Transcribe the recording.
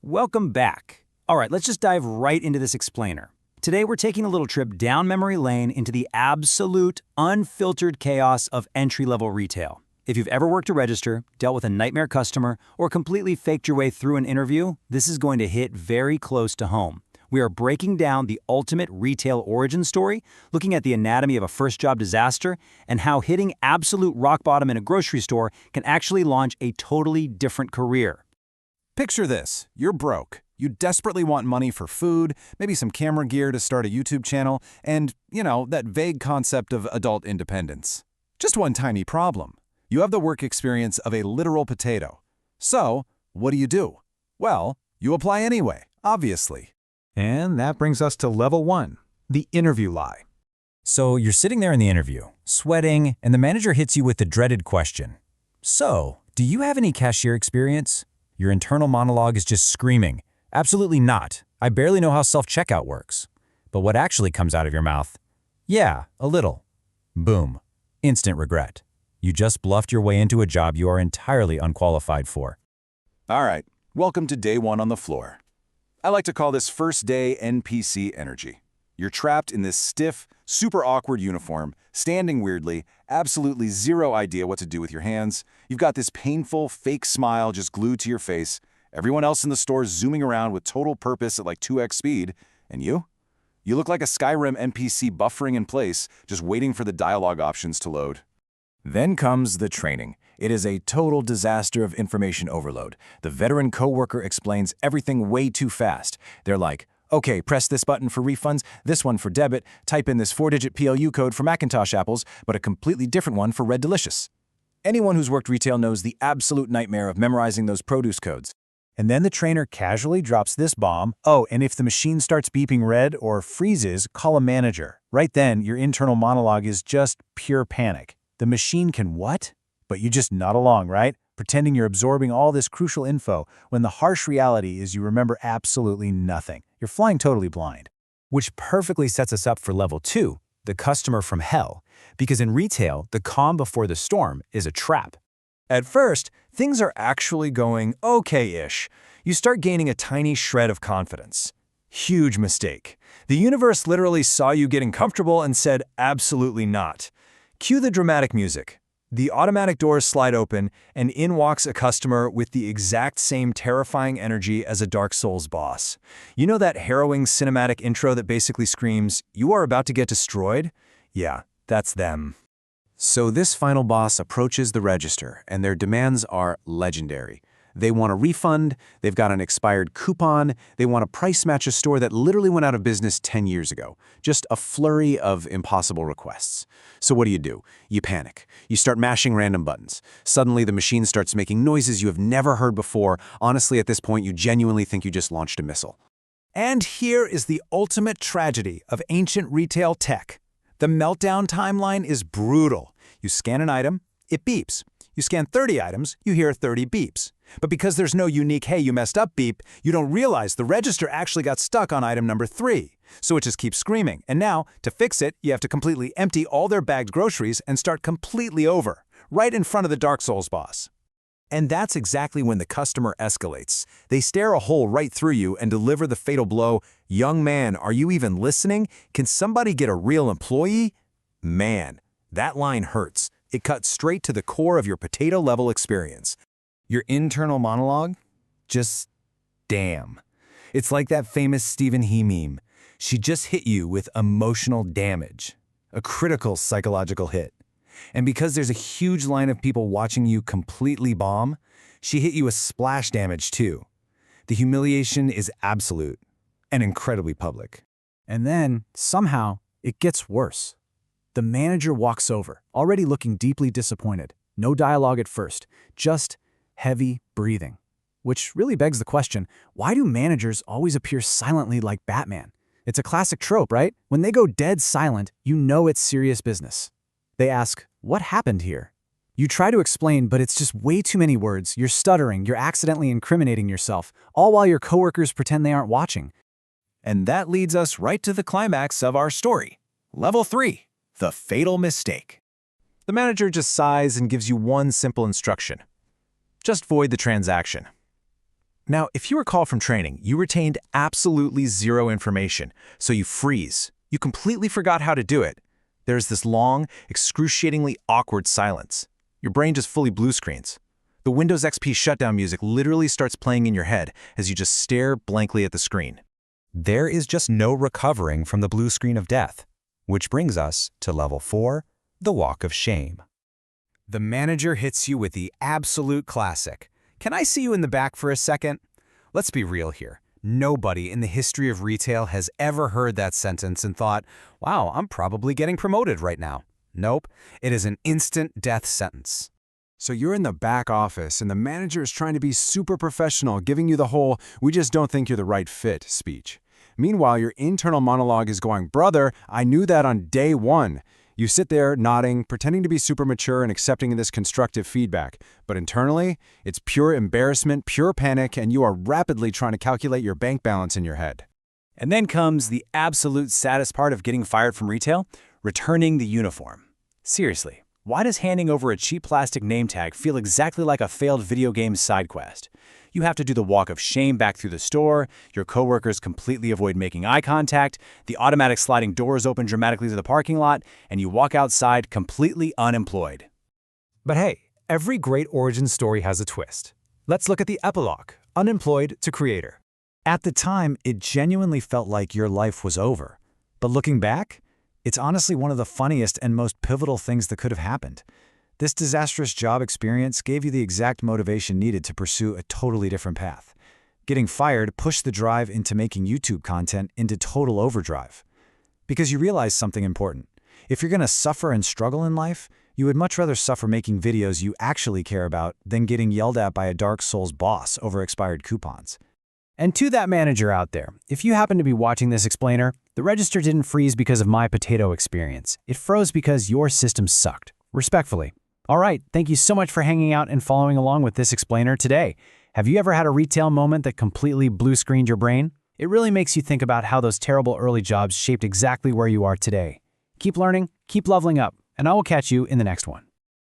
Welcome back. All right, let's just dive right into this explainer. Today we're taking a little trip down memory lane into the absolute, unfiltered chaos of entry-level retail. If you've ever worked a register, dealt with a nightmare customer, or completely faked your way through an interview, this is going to hit very close to home. We are breaking down the ultimate retail origin story, looking at the anatomy of a first-job disaster, and how hitting absolute rock bottom in a grocery store can actually launch a totally different career. Picture this. You're broke. You desperately want money for food, maybe some camera gear to start a YouTube channel, and, that vague concept of adult independence. Just one tiny problem. You have the work experience of a literal potato. So, what do? Well, you apply anyway, obviously. And that brings us to level 1, the interview lie. So you're sitting there in the interview, sweating, and the manager hits you with the dreaded question. So, do you have any cashier experience? Your internal monologue is just screaming. Absolutely not. I barely know how self-checkout works. But what actually comes out of your mouth? Yeah, a little. Boom. Instant regret. You just bluffed your way into a job you are entirely unqualified for. All right, welcome to day 1 on the floor. I like to call this first day NPC energy. You're trapped in this stiff, super awkward uniform, standing weirdly, absolutely zero idea what to do with your hands. You've got this painful, fake smile just glued to your face. Everyone else in the store is zooming around with total purpose at like 2x speed. And you? You look like a Skyrim NPC buffering in place, just waiting for the dialogue options to load. Then comes the training. It is a total disaster of information overload. The veteran coworker explains everything way too fast. They're like, okay, press this button for refunds, this one for debit, type in this 4-digit PLU code for Macintosh apples, but a completely different one for Red Delicious. Anyone who's worked retail knows the absolute nightmare of memorizing those produce codes. And then the trainer casually drops this bomb. Oh, and if the machine starts beeping red or freezes, call a manager. Right then, your internal monologue is just pure panic. The machine can what? But you just nod along, right? Pretending you're absorbing all this crucial info when the harsh reality is you remember absolutely nothing. You're flying totally blind. Which perfectly sets us up for level 2, the customer from hell. Because in retail, the calm before the storm is a trap. At first, things are actually going okay-ish. You start gaining a tiny shred of confidence. Huge mistake. The universe literally saw you getting comfortable and said absolutely not. Cue the dramatic music. The automatic doors slide open, and in walks a customer with the exact same terrifying energy as a Dark Souls boss. You know that harrowing cinematic intro that basically screams, "You are about to get destroyed?" Yeah, that's them. So this final boss approaches the register, and their demands are legendary. They want a refund, they've got an expired coupon, they want to price match a store that literally went out of business 10 years ago. Just a flurry of impossible requests. So what do? You panic. You start mashing random buttons. Suddenly the machine starts making noises you have never heard before. Honestly, at this point, you genuinely think you just launched a missile. And here is the ultimate tragedy of ancient retail tech. The meltdown timeline is brutal. You scan an item, it beeps. You scan 30 items, you hear 30 beeps. But because there's no unique "hey, you messed up" beep, you don't realize the register actually got stuck on item number 3. So it just keeps screaming. And now, to fix it, you have to completely empty all their bagged groceries and start completely over, right in front of the Dark Souls boss. And that's exactly when the customer escalates. They stare a hole right through you and deliver the fatal blow, "Young man, are you even listening? Can somebody get a real employee?" Man, that line hurts. It cuts straight to the core of your potato-level experience. Your internal monologue? Just damn. It's like that famous Stephen He meme. She just hit you with emotional damage. A critical psychological hit. And because there's a huge line of people watching you completely bomb, she hit you with splash damage too. The humiliation is absolute and incredibly public. And then, somehow, it gets worse. The manager walks over, already looking deeply disappointed. No dialogue at first, just heavy breathing. Which really begs the question, why do managers always appear silently like Batman? It's a classic trope, right? When they go dead silent, you know it's serious business. They ask, "What happened here?" You try to explain, but it's just way too many words. You're stuttering, you're accidentally incriminating yourself, all while your coworkers pretend they aren't watching. And that leads us right to the climax of our story. Level 3. The fatal mistake. The manager just sighs and gives you one simple instruction. Just void the transaction. Now, if you recall from training, you retained absolutely zero information, so you freeze. You completely forgot how to do it. There's this long, excruciatingly awkward silence. Your brain just fully blue screens. The Windows XP shutdown music literally starts playing in your head as you just stare blankly at the screen. There is just no recovering from the blue screen of death, which brings us to level 4, the walk of shame. The manager hits you with the absolute classic. "Can I see you in the back for a second?" Let's be real here. Nobody in the history of retail has ever heard that sentence and thought, "Wow, I'm probably getting promoted right now." Nope, it is an instant death sentence. So you're in the back office and the manager is trying to be super professional, giving you the whole "we just don't think you're the right fit" speech. Meanwhile, your internal monologue is going, "Brother, I knew that on day one." You sit there nodding, pretending to be super mature and accepting this constructive feedback. But internally, it's pure embarrassment, pure panic, and you are rapidly trying to calculate your bank balance in your head. And then comes the absolute saddest part of getting fired from retail, returning the uniform. Seriously, why does handing over a cheap plastic name tag feel exactly like a failed video game side quest? You have to do the walk of shame back through the store, your coworkers completely avoid making eye contact, the automatic sliding doors open dramatically to the parking lot, and you walk outside completely unemployed. But hey, every great origin story has a twist. Let's look at the epilogue, unemployed to creator. At the time, it genuinely felt like your life was over. But looking back, it's honestly one of the funniest and most pivotal things that could have happened. This disastrous job experience gave you the exact motivation needed to pursue a totally different path. Getting fired pushed the drive into making YouTube content into total overdrive. Because you realize something important. If you're going to suffer and struggle in life, you would much rather suffer making videos you actually care about than getting yelled at by a Dark Souls boss over expired coupons. And to that manager out there, if you happen to be watching this explainer, the register didn't freeze because of my potato experience. It froze because your system sucked. Respectfully. All right, thank you so much for hanging out and following along with this explainer today. Have you ever had a retail moment that completely blue-screened your brain? It really makes you think about how those terrible early jobs shaped exactly where you are today. Keep learning, keep leveling up, and I will catch you in the next one.